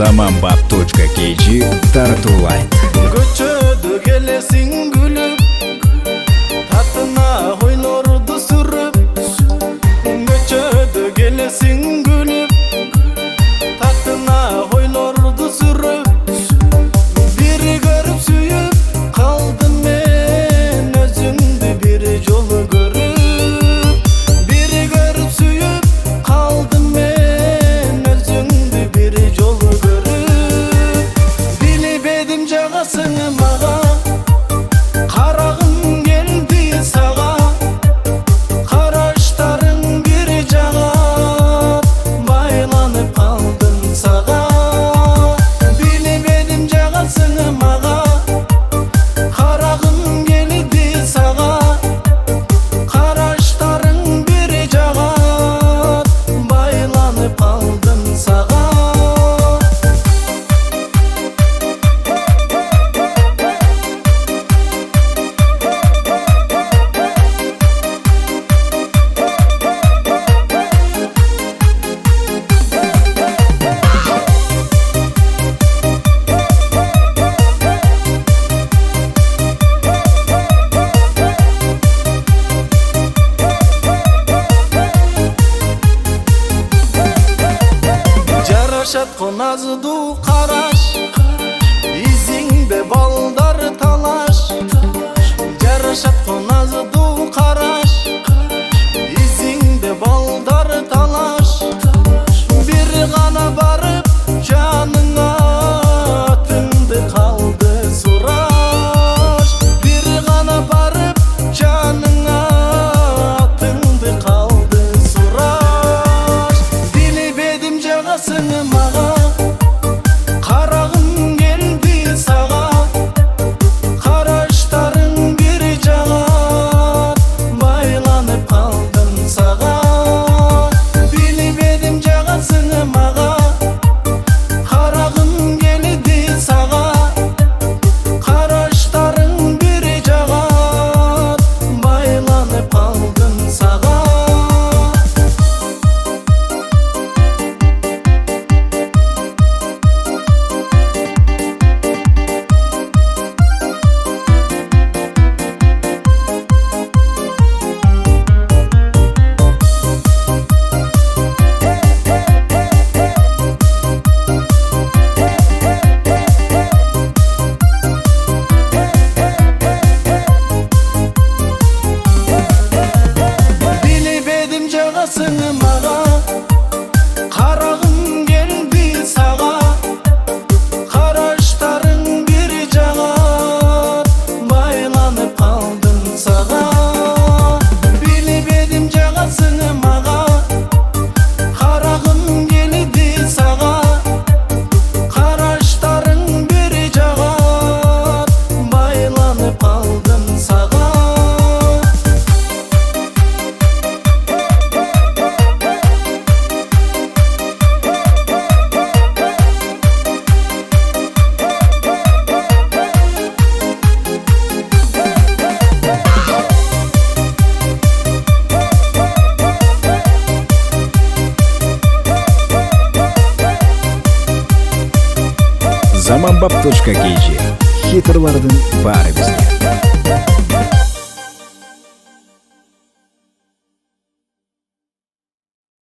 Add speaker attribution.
Speaker 1: Zamanbap.kg тартуулайт.
Speaker 2: Көчөдө келесиң күлүп, татына ойлорду сүрүп. Көчөдө келесиң күлүп, татына ойлорду сүрүп. Бир көрүп сүйүп калдым мен өзүңдү бир жолу көрүп. Бир көрүп сүйүп калдым мен өзүңдү бир жолу көрүп. Билбедим жагасың мага, карагым келди сага. Караштарың бир жагат, байланып калдым сага. Билбедим жагасың мага, карагым келди сага. Караштарың бир жагат, байланып калдым сага. Жарашат коназду караш, изиңде балдар талаш. Жарашат коназду караш, изиңде балдар талаш. Бир гана барып жаныңа атыңды калды сураш. Бир гана барып жаныңа атыңды калды сураш. Билбедим жагасың мага, карагым келди сага. Караштарың бир жагат, байланып калдым сага. Билбедим жагасың мага, карагым келди сага. Караштарың бир жагат, байланып калдым сага. Билбедим жагасың мага, карагым келди сага. Караштарың бир жагат, байланып калдым сага. Билбедим жагасың мага, карагым келди сага. Караштарың бир жагат, байланып калдым сага.
Speaker 1: Zamanbap.kg хитрлардын баары бизде.